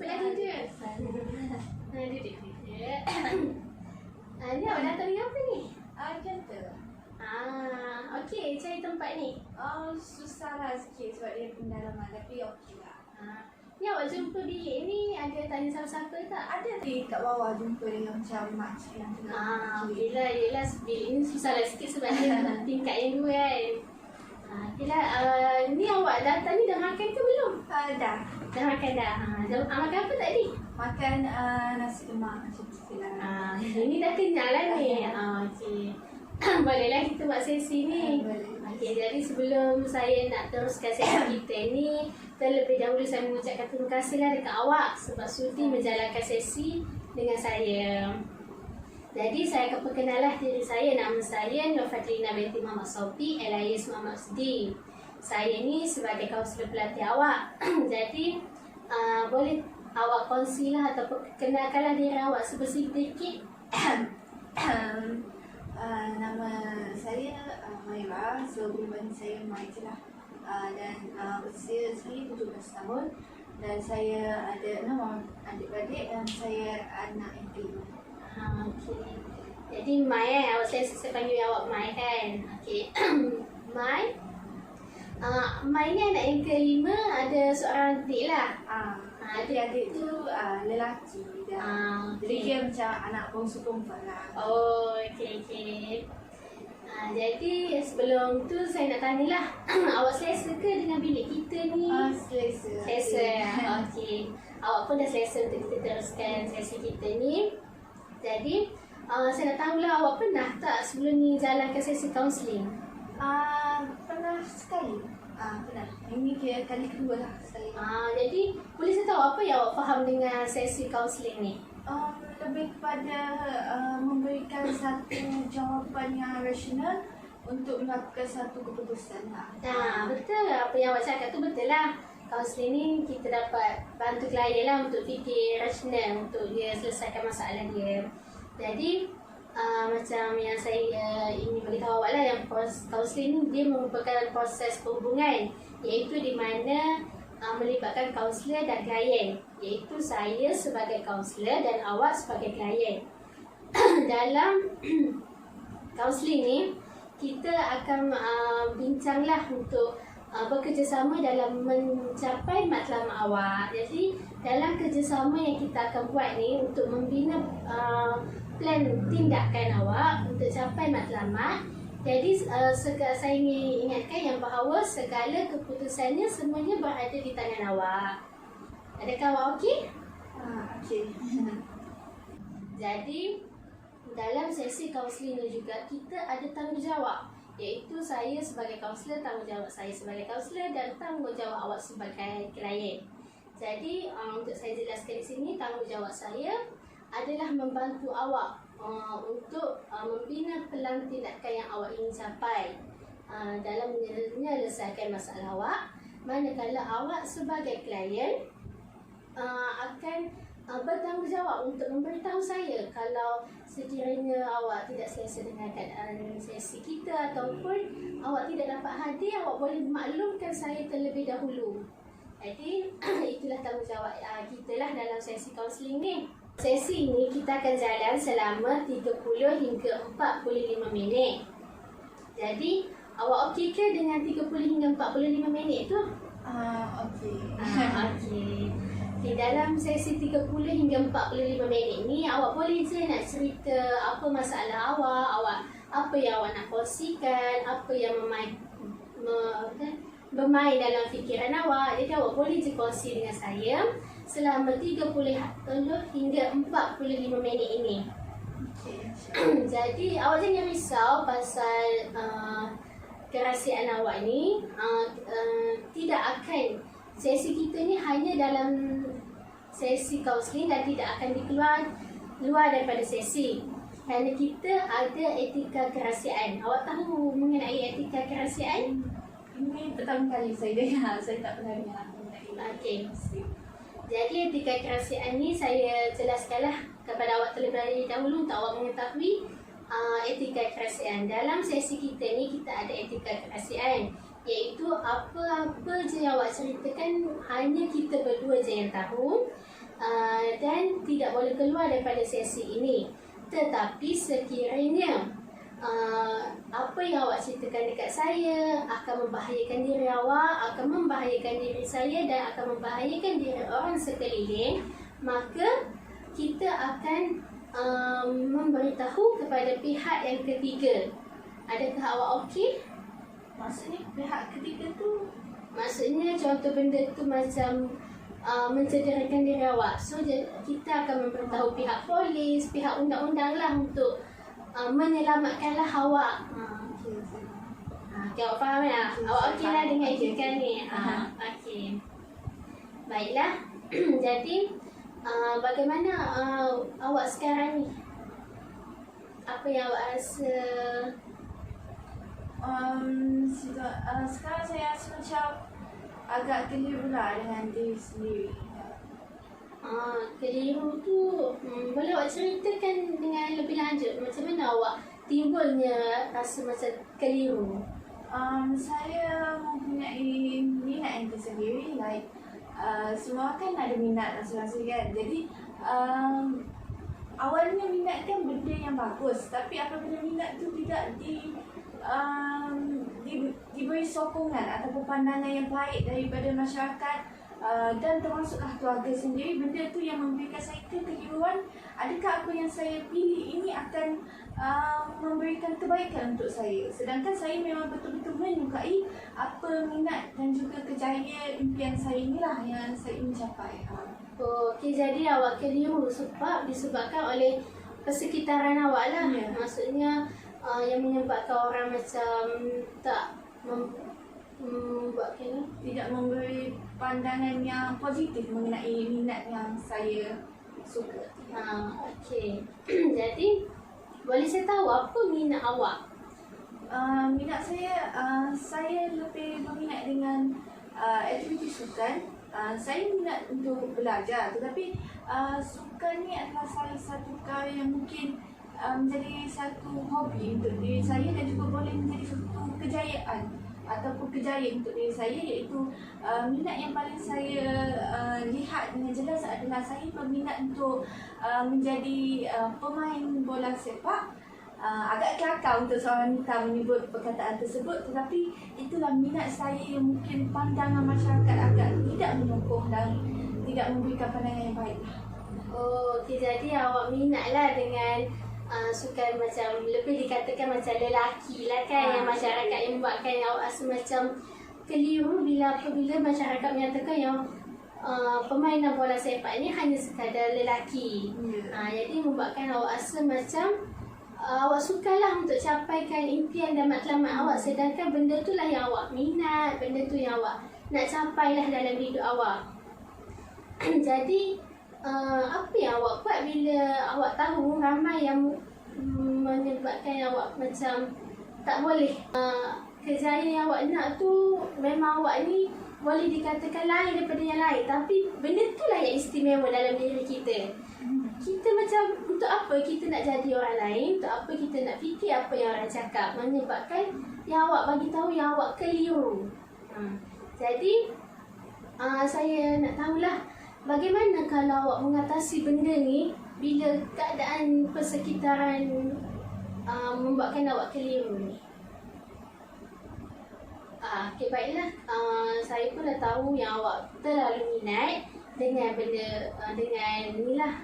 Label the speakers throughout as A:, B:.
A: Cepat lagi je. Duduk. Ni awak datang ni apa ni?
B: Jatuh.
A: Okey, cari tempat ni.
B: Susah lah sikit sebab dia pendalaman tapi okey lah.
A: Ni awak jumpa bilik ni ada tanya siapa-siapa tak?
B: Ada di kat bawah jumpa dengan macam makcik yang tengah
A: Yelah bilik ni susah lah sikit sebab dia tingkat yang dua kan. Ni awak datang ni dah makan ke belum?
B: Dah.
A: Dah makan dah. Makan apa tadi?
B: Makan nasi lemak macam tu lah.
A: Ini dah kenyang lah ni. Okey. Bolehlah kita buat sesi ni. Okey, jadi sebelum saya nak teruskan sesi kita ni, terlebih dahulu saya mengucapkan terima kasihlah dekat awak sebab sudi menjalankan sesi dengan saya. Jadi saya akan perkenalah diri saya. Nama saya Nur Fadlina binti Muhammad Sofi alias Muhammad Sdi. Saya ni sebagai kaunselor pelatih awak. Jadi boleh awak kongsilah atau perkenalkanlah diri awak sedikit.
B: Nama saya Maira, so perempuan saya Mai je lah. Dan usia saya 17 tahun dan saya ada 6 adik-beradik dan saya anak yang kelima.
A: Okey. Jadi Mai saya panggil awak Mai kan. Okey. Mai. Mai ni anak yang kelima, ada seorang adik lah.
B: Adik-adik tu lelaki dan jadi dia macam anak bongsu perempuan lah.
A: Okey. Jadi sebelum tu saya nak tanyalah awak selesa ke dengan bilik kita ni?
B: Selesa.
A: Okey. Awak pun dah selesa untuk kita teruskan sesi kita ni. Jadi saya nak tahulah awak pernah tak sebelum ni jalankan sesi kaunseling?
B: Pernah sekali. Pernah. Ini kali kedua lah sekali.
A: Jadi boleh saya tahu apa yang awak faham dengan sesi kaunseling ni?
B: Lebih kepada memberikan satu jawapan yang rasional untuk melakukan satu keputusan lah.
A: Betul lah apa yang awak cakap tu, betul lah. Kaunseling ni kita dapat bantu klien lah untuk fikir rasional untuk dia selesaikan masalah dia. Jadi macam yang saya ingin beritahu awak lah, yang kaunseling ni dia merupakan proses perhubungan iaitu di mana melibatkan kaunselor dan klien, iaitu saya sebagai kaunselor dan awak sebagai klien. Dalam kaunseling ni kita akan bincanglah untuk bekerjasama dalam mencapai matlamat awak. Jadi dalam kerjasama yang kita akan buat ni untuk membina plan tindakan awak untuk capai matlamat. Jadi saya ingin ingatkan yang bahawa segala keputusannya semuanya berada di tangan awak. Adakah awak okey?
B: Okey.
A: Jadi dalam sesi kaunseling ni juga kita ada tanggungjawab, iaitu saya sebagai kaunselor, tanggungjawab saya sebagai kaunselor dan tanggungjawab awak sebagai klien. Jadi untuk saya jelaskan di sini, tanggungjawab saya adalah membantu awak untuk membina pelan tindakan yang awak ingin capai dalam menyelesaikan masalah awak. Manakala awak sebagai klien akan bertanggungjawab untuk memberitahu saya kalau sekiranya awak tidak selesa dengan keadaan sesi kita ataupun awak tidak dapat hadir, awak boleh maklumkan saya terlebih dahulu. Jadi itulah tanggungjawab kita lah dalam sesi kaunseling ni. Sesi ini kita akan jalan selama 30 hingga 45 minit. Jadi awak okey ke dengan 30 hingga 45 minit tu?
B: Okey.
A: Okey. Di dalam sesi 30 hingga 45 minit ni awak boleh je nak cerita apa masalah awak apa yang awak nak kongsikan, apa yang bermain dalam fikiran awak. Jadi awak boleh je kongsi dengan saya selama 30 hingga 45 minit ini. Jadi awak jangan risau pasal kerahsiaan awak ni. Tidak akan, sesi kita ni hanya dalam sesi kaunseling dan tidak akan luar daripada sesi. Kerana kita ada etika kerahsiaan. Awak tahu mengenai etika kerahsiaan?
B: Ini pertama kali saya dengar, saya tak pernah dengar mengenai.
A: Okey. Jadi etika kerahsiaan ni saya jelaskanlah kepada awak terlebih dahulu untuk awak mengetahui etika kerahsiaan. Dalam sesi kita ni kita ada etika kerahsiaan, Iaitu apa-apa je yang awak ceritakan hanya kita berdua je yang tahu, dan tidak boleh keluar daripada sesi ini. Tetapi sekiranya apa yang awak ceritakan dekat saya akan membahayakan diri awak, akan membahayakan diri saya dan akan membahayakan diri orang sekeliling, maka kita akan memberitahu kepada pihak yang ketiga. Adakah awak okey?
B: Maksudnya pihak ketiga tu?
A: Maksudnya contoh benda tu macam mencederakan diri awak. So kita akan memberitahu pihak polis, pihak undang-undang lah untuk menyelamatkanlah awak. Okay, awak faham ya? Awak okey lah dengan etika ni? Okey. Baiklah. Jadi bagaimana awak sekarang ni? Apa yang awak rasa?
B: Sekarang saya rasa macam agak keliru lah dengan diri sendiri.
A: Keliru tu boleh awak ceritakan dengan lebih lanjut macam mana awak timbulnya rasa macam keliru?
B: Saya mempunyai minat yang tersendiri, like semua kan ada minat masing-masing kan. Jadi awalnya minat kan benda yang bagus, tapi apabila minat tu tidak diberi sokongan ataupun pandangan yang baik daripada masyarakat dan termasuklah keluarga sendiri, benda tu yang memberikan saya kekeliruan. Adakah apa yang saya pilih ini akan memberikan kebaikan untuk saya, sedangkan saya memang betul-betul menyukai apa minat dan juga kejayaan impian saya inilah yang saya ingin capai.
A: Okey, jadi awak keliru disebabkan oleh persekitaran awak lah.
B: Ya.
A: Maksudnya yang menyebabkan orang macam tak
B: tidak memberi pandangan yang positif mengenai minat yang saya suka.
A: Okey. Jadi boleh saya tahu apa minat awak?
B: Minat saya lebih berminat dengan aktiviti sukan. Saya minat untuk belajar, tetapi sukan ni adalah salah satu perkara yang mungkin menjadi satu hobi untuk diri saya dan juga boleh menjadi satu kejayaan ataupun kejayaan untuk diri saya, iaitu minat yang paling saya lihat dengan jelas adalah saya berminat untuk menjadi pemain bola sepak. Agak kelakar untuk seorang wanita menyebut perkataan tersebut, tetapi itulah minat saya yang mungkin pandangan masyarakat agak tidak menyokong dan tidak memberikan pandangan yang baik.
A: Okey, jadi awak minatlah dengan sukan macam lebih dikatakan macam lelaki lah kan, yang masyarakat yang membuatkan awak rasa macam keliru apabila masyarakat menyatakan yang permainan bola sepak ni hanya sekadar lelaki. Jadi membuatkan awak rasa macam awak sukalah untuk capaikan impian dan matlamat awak, sedangkan benda tu lah yang awak minat, benda tu yang awak nak capai lah dalam hidup awak. Jadi apa yang awak buat bila awak tahu ramai yang menyebabkan awak macam tak boleh? Kejayaan yang awak nak tu memang awak ni boleh dikatakan lain daripada yang lain, tapi benda tu lah yang istimewa dalam diri kita. Kita macam untuk apa kita nak jadi orang lain, untuk apa kita nak fikir apa yang orang cakap, menyebabkan yang awak bagi tahu yang awak keliru. Jadi saya nak tahulah bagaimana kalau awak mengatasi benda ni bila keadaan persekitaran membuatkan awak keliru ni. Okay, baiklah. Saya pun dah tahu yang awak terlalu minat dengan benda dengan inilah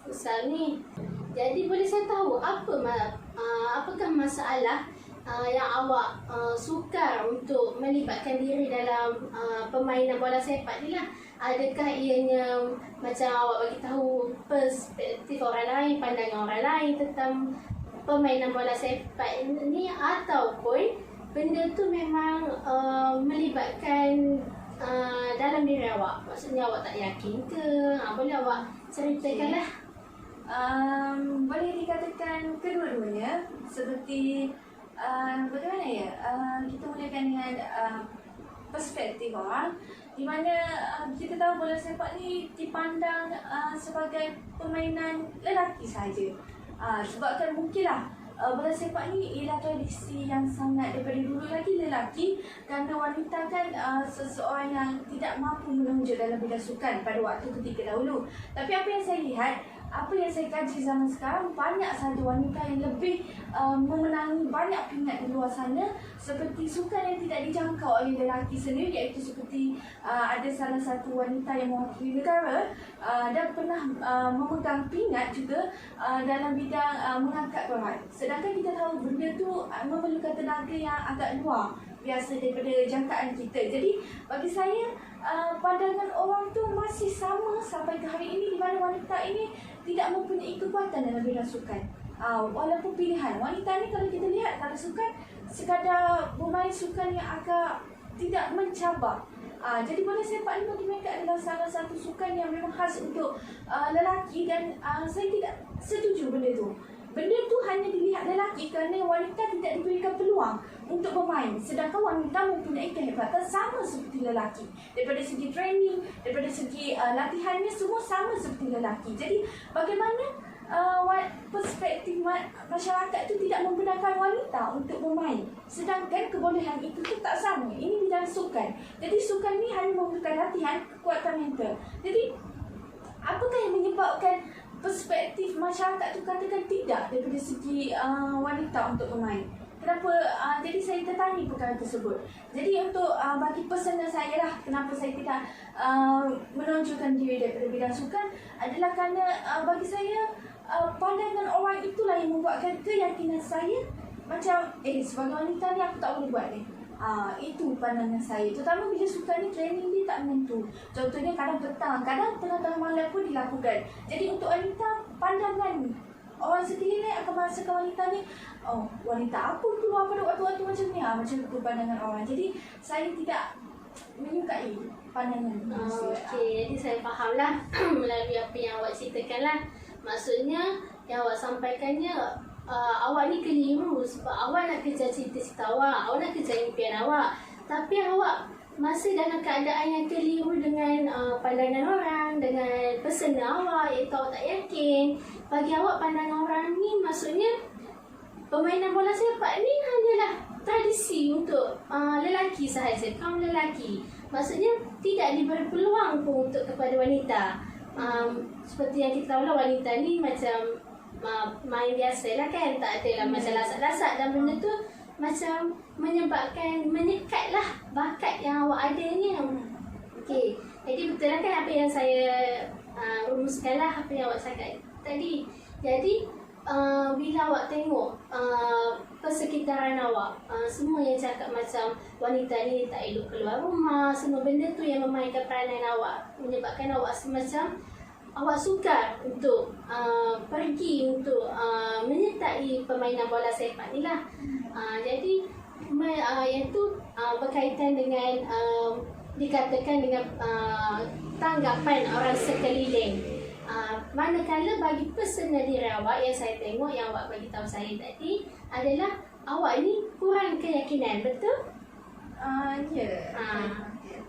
A: futsal ni. Jadi boleh saya tahu apakah masalah yang awak sukar untuk melibatkan diri dalam permainan bola sepak ni lah? Adakah ianya macam awak bagi tahu perspektif orang lain, pandangan orang lain tentang permainan bola sepak ni, ataupun benda tu memang melibatkan dalam diri awak? Maksudnya awak tak yakin ke? Boleh awak ceritakan lah.
B: Boleh dikatakan kedua-duanya, seperti bagaimana ya, kita mulakan dengan perspektif orang, di mana kita tahu bola sepak ni dipandang sebagai permainan lelaki saja. Sebabkan mungkinlah bola sepak ni ialah tradisi yang sangat daripada dulu lagi lelaki, kerana wanita kan seseorang yang tidak mampu menonjol dalam bidang sukan pada waktu ketika dahulu. Tapi apa yang saya lihat, apa yang saya kaji zaman sekarang, banyak sahaja wanita yang lebih memenangi banyak pingat di luar sana, seperti sukan yang tidak dijangkau oleh lelaki sendiri, iaitu seperti ada salah satu wanita yang mewakili negara dan pernah memegang pingat juga dalam bidang mengangkat berat. Sedangkan kita tahu benda tu memerlukan tenaga yang agak luar biasa daripada jangkaan kita. Jadi bagi saya pandangan orang tu masih sama sampai ke hari ini, di mana wanita ini tidak mempunyai kekuatan dalam bidang sukan. Walaupun pilihan wanita ni, kalau kita lihat, kalau sukan sekadar bermain sukan yang agak tidak mencabar. Jadi bola sepak ni bagi mereka adalah salah satu sukan yang memang khas untuk lelaki, dan saya tidak setuju benda tu. Benda tu hanya dilihat lelaki kerana wanita tidak diberikan peluang untuk bermain. Sedangkan wanita mempunyai kehebatan sama seperti lelaki. Daripada segi training, daripada segi latihannya, semua sama seperti lelaki. Jadi bagaimana perspektif masyarakat itu tidak membenarkan wanita untuk bermain, sedangkan kebolehan itu tu tak sama. Ini bidang sukan. Jadi sukan ni hanya memerlukan latihan, kekuatan mental. Jadi apakah yang menyebabkan perspektif masyarakat tu katakan tidak daripada segi wanita untuk bermain? Kenapa? Jadi saya tertanya perkara tersebut. Jadi untuk bagi personal saya lah, kenapa saya tidak menonjolkan diri daripada bidang sukan adalah kerana bagi saya pandangan orang itulah yang membuatkan keyakinan saya macam sebagai wanita ni aku tak boleh buat ni. Itu pandangan saya. Terutama bila sukan ni training dia tak menentu. Contohnya kadang petang, kadang tengah-tengah malam pun dilakukan. Jadi untuk wanita, pandangan orang sekeliling akan merasakan wanita ni, wanita apa keluar pada waktu-waktu macam ni, macam itu pandangan orang. Jadi saya tidak menyukai pandangan manusia.
A: Okey, jadi saya fahamlah melalui apa yang awak ceritakan lah. Maksudnya yang awak sampaikannya, awak ni keliru sebab awak nak kejar cita-cita awak nak kejar impian awak. Tapi awak masih dalam keadaan yang keliru dengan pandangan orang, dengan personal awak, iaitu awak tak yakin. Bagi awak pandangan orang ni maksudnya permainan bola sepak ni hanyalah tradisi untuk lelaki sahaja, kaum lelaki. Maksudnya tidak diberi peluang pun untuk kepada wanita. Seperti yang kita tahu lah, wanita ni macam main biasa lah kan, tak adalah macam lasak-lasak, dan benda tu macam menyebabkan menyekat lah bakat yang awak adanya. Okey, jadi betul lah kan apa yang saya rumuskan lah, apa yang awak cakap tadi. Jadi bila awak tengok persekitaran awak, semua yang cakap macam wanita ni tak elok keluar rumah, semua benda tu yang memainkan peranan awak, menyebabkan awak semacam awak sukar untuk pergi untuk menyertai permainan bola sepak ni lah. Jadi yang tu berkaitan dengan dikatakan dengan tanggapan orang sekeliling. Manakala bagi personal diri awak, yang saya tengok, yang awak bagi tahu saya tadi adalah awak ni kurang keyakinan, betul?
B: Ya.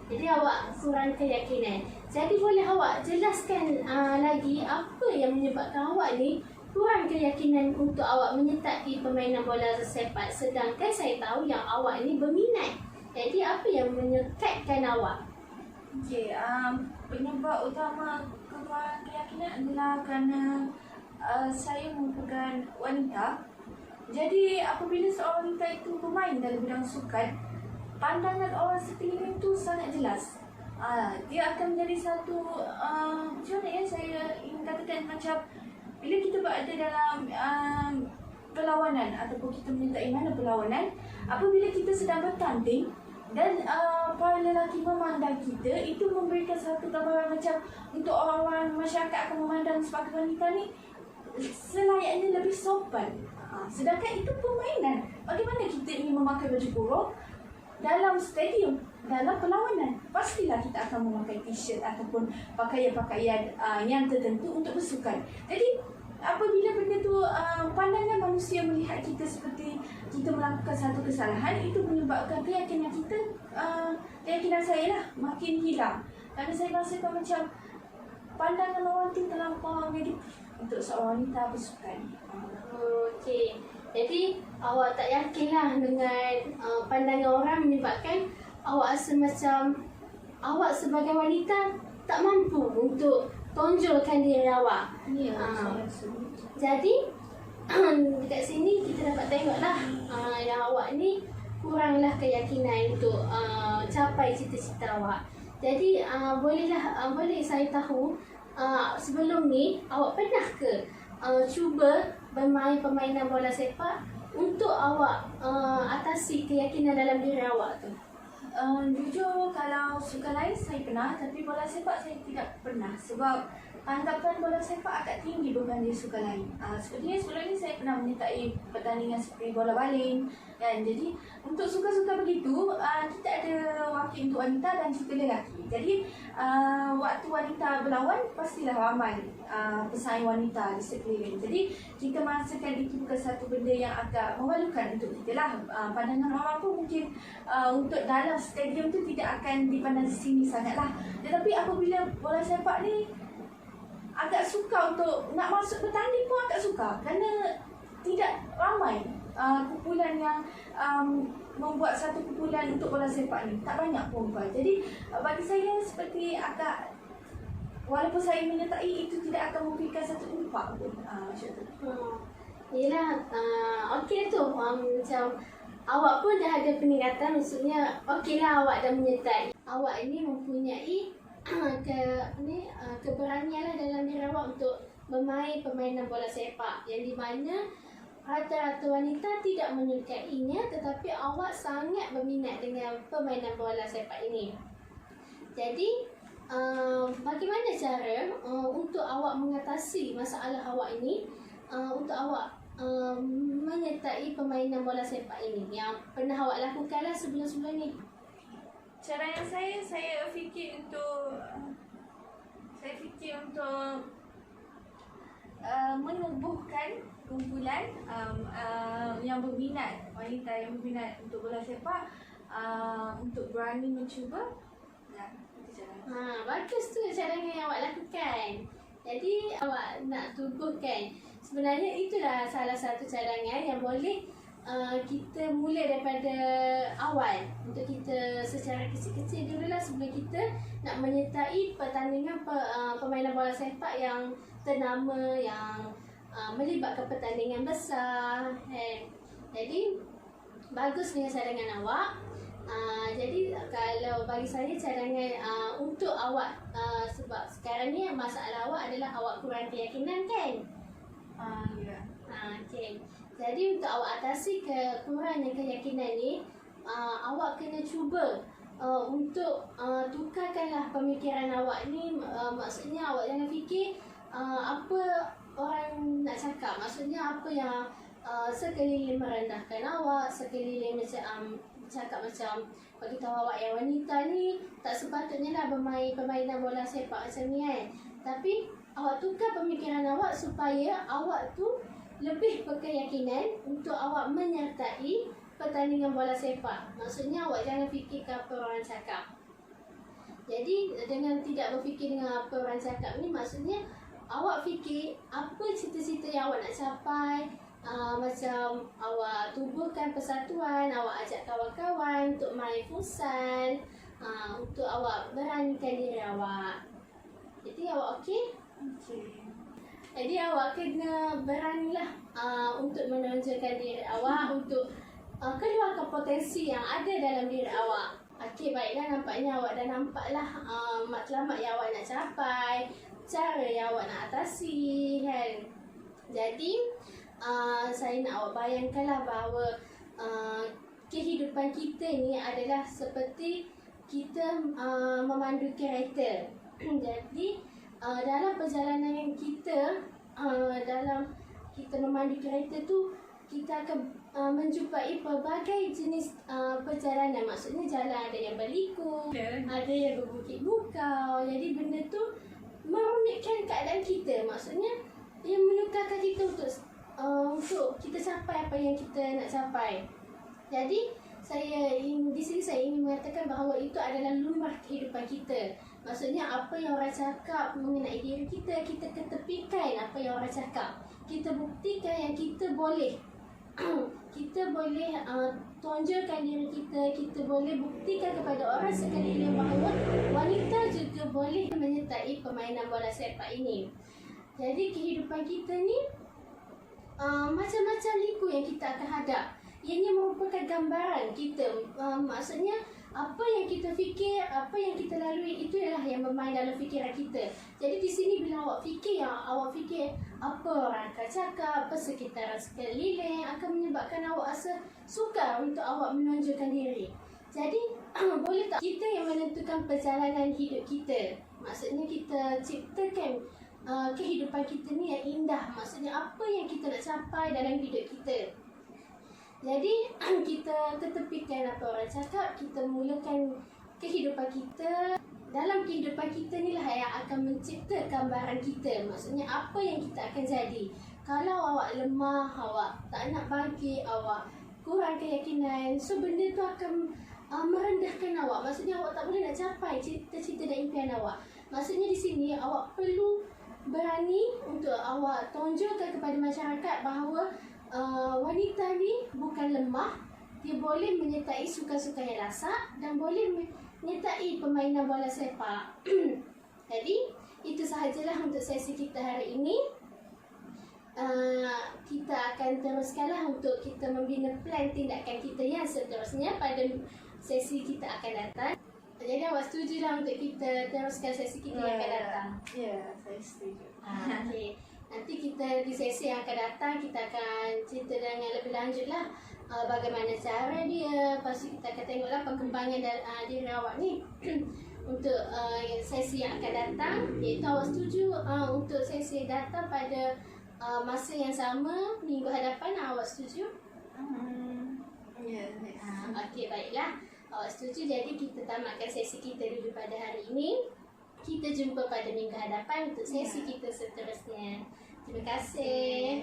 A: Jadi awak kurang keyakinan. Jadi boleh awak jelaskan lagi apa yang menyebabkan awak ni kurang keyakinan untuk awak menyertai permainan bola sepak, sedangkan saya tahu yang awak ni berminat. Jadi apa yang menyekatkan awak?
B: Okey, penyebab utama kekurangan keyakinan adalah kerana saya merupakan wanita. Jadi apabila seorang wanita itu bermain dalam bidang sukan, pandangan orang sekeliling itu sangat jelas. Dia akan menjadi satu macam mana ya saya ingin katakan, macam bila kita berada dalam perlawanan ataupun kita menyertai mana perlawanan, apabila kita sedang bertanding dan para lelaki memandang kita, itu memberikan satu gambaran macam untuk orang-orang masyarakat akan memandang sebagai wanita ni selayaknya lebih sopan. Sedangkan itu permainan. Bagaimana kita ingin memakai baju kurung dalam stadium, dalam perlawanan? Pastilah kita akan memakai t-shirt ataupun pakaian-pakaian yang tertentu untuk bersukan. Jadi apabila benda tu pandangan manusia melihat kita seperti kita melakukan satu kesalahan, itu menyebabkan keyakinan kita, keyakinan saya lah, makin hilang. Kerana saya rasakan macam pandangan orang tu terlampau negatif untuk seorang wanita bersukan.
A: Okey. Jadi awak tak yakinlah dengan pandangan orang menyebabkan awak rasa macam awak sebagai wanita tak mampu untuk tonjolkan diri awak.
B: Ya,
A: Ah.
B: saya rasa begitu.
A: Jadi dekat sini kita dapat tengoklah yang awak ni kuranglah keyakinan untuk capai cita-cita awak. Jadi boleh saya tahu sebelum ni awak pernah ke cuba bermain permainan bola sepak untuk awak atasi keyakinan dalam diri awak tu?
B: Jujur kalau suka lain saya pernah, tapi bola sepak saya tidak pernah sebab anggapan bola sepak agak tinggi berbanding suka lain. Sepertinya sebelum ini saya pernah menyertai pertandingan seperti bola baling kan. Jadi untuk suka-suka begitu kita ada wakil untuk wanita dan juga lelaki. Jadi waktu wanita berlawan pastilah ramai pesaing wanita di sekeliling. Jadi kita merasakan itu bukan satu benda yang agak memalukan untuk kita lah. Pandangan orang pun mungkin untuk dalam stadium tu tidak akan dipandang sini sangatlah. Tetapi apabila bola sepak ni agak suka untuk nak masuk bertanding pun agak suka kerana tidak ramai kumpulan yang membuat satu kumpulan untuk bola sepak ni. Tak banyak perempuan. Jadi bagi saya seperti agak, walaupun saya menyertai itu tidak akan memberikan satu impak pun macam tu.
A: Yelah, okey tu macam awak pun dah ada peningkatan, maksudnya okeylah awak dah menyertai. Awak ini mempunyai keberanian lah dalam diri awak untuk bermain permainan bola sepak yang di mana rata-rata wanita tidak menyukainya, tetapi awak sangat berminat dengan permainan bola sepak ini. Jadi bagaimana cara untuk awak mengatasi masalah awak ini, untuk awak menyertai permainan bola sepak ini yang pernah awak lakukanlah sebelum-sebelum ni?
B: Cara yang saya fikir untuk menubuhkan kumpulan yang berminat, wanita yang berminat untuk bola sepak, untuk berani mencuba. Ya, itu cara.
A: Bagus tu caranya yang awak lakukan. Jadi awak nak tubuhkan. Sebenarnya itulah salah satu cadangan yang boleh kita mula daripada awal. Untuk kita secara kecil-kecil dululah sebelum kita nak menyertai pertandingan permainan bola sepak yang ternama, yang melibatkan pertandingan besar. Jadi bagus dengan cadangan awak. Jadi kalau bagi saya cadangan untuk awak, sebab sekarang ni masalah awak adalah awak kurang keyakinan kan?
B: Ya.
A: Okay. Jadi untuk awak atasi kekurangan keyakinan ni, awak kena cuba untuk tukarkanlah pemikiran awak ni. Maksudnya awak jangan fikir apa orang nak cakap. Maksudnya apa yang sekeliling merendahkan awak, sekeliling macam cakap macam bagi tahu awak yang wanita ni tak sepatutnya lah bermain permainan bola sepak macam ni kan. Tapi awak tukar pemikiran awak supaya awak tu lebih berkeyakinan untuk awak menyertai pertandingan bola sepak. Maksudnya awak jangan fikirkan apa orang cakap. Jadi dengan tidak berfikir dengan apa orang cakap ni, maksudnya awak fikir apa cita-cita yang awak nak capai. Macam awak tubuhkan persatuan, awak ajak kawan-kawan untuk main futsal, untuk awak beranikan diri awak. Jadi awak okey?
B: Okey.
A: Jadi awak kena beranilah untuk menonjolkan diri awak, untuk keluarkan potensi yang ada dalam diri awak. Okey, baiklah, nampaknya awak dah nampaklah matlamat yang awak nak capai, cara yang awak nak atasi kan. Jadi saya nak awak bayangkanlah bahawa kehidupan kita ni adalah seperti kita memandu kereta. Jadi dalam perjalanan kita, dalam kita memandu kereta tu, kita akan menjumpai pelbagai jenis perjalanan. Maksudnya jalan ada yang berliku, ada yang berbukit bukau. Jadi benda tu merumitkan keadaan kita. Maksudnya ia menukarkan kita untuk kita capai apa yang kita nak capai. Jadi di sini saya ingin mengatakan bahawa itu adalah lumrah kehidupan kita. Maksudnya apa yang orang cakap mengenai diri kita, kita ketepikan apa yang orang cakap. Kita buktikan yang kita boleh kita boleh tonjolkan diri kita, kita boleh buktikan kepada orang sekeliling bahawa wanita juga boleh menyertai permainan bola sepak ini. Jadi kehidupan kita ni macam-macam liku yang kita akan hadap. Ianya merupakan gambaran kita. Maksudnya apa yang kita fikir, apa yang kita lalui, itulah yang bermain dalam fikiran kita. Jadi di sini bila awak fikir apa orang akan cakap, apa sekitaran sekeliling akan menyebabkan awak rasa sukar untuk awak menonjolkan diri. Jadi boleh tak kita yang menentukan perjalanan hidup kita? Maksudnya kita ciptakan kehidupan kita ni yang indah. Maksudnya apa yang kita nak capai dalam hidup kita. Jadi kita ketepikan apa orang cakap, kita mulakan kehidupan kita. Dalam kehidupan kita ni lah yang akan mencipta gambaran kita. Maksudnya apa yang kita akan jadi. Kalau awak lemah, awak tak nak bangkit, awak kurang keyakinan, so benda tu akan merendahkan awak. Maksudnya awak tak boleh nak capai cita-cita dan impian awak. Maksudnya di sini awak perlu berani untuk awak tonjolkan kepada masyarakat bahawa wanita ni bukan lemah, dia boleh menyertai sukan-sukan yang lasak dan boleh menyertai permainan bola sepak. Jadi itu sahajalah untuk sesi kita hari ini. Kita akan teruskanlah untuk kita membina plan tindakan kita yang seterusnya pada sesi kita akan datang. Jadi awak setujulah untuk kita teruskan sesi kita yang akan datang?
B: Ya, saya setuju.
A: Okey. Nanti kita di sesi yang akan datang kita akan cerita dengan lebih lanjut lah bagaimana cara dia. Lepas tu kita akan tengoklah perkembangan diri awak ni untuk sesi yang akan datang. Iaitu awak setuju untuk sesi datang pada masa yang sama minggu hadapan, awak setuju?
B: Ya,
A: Okey, baiklah. Awak setuju, jadi kita tamatkan sesi kita dulu pada hari ini. Kita jumpa pada minggu hadapan untuk sesi kita seterusnya. Terima kasih.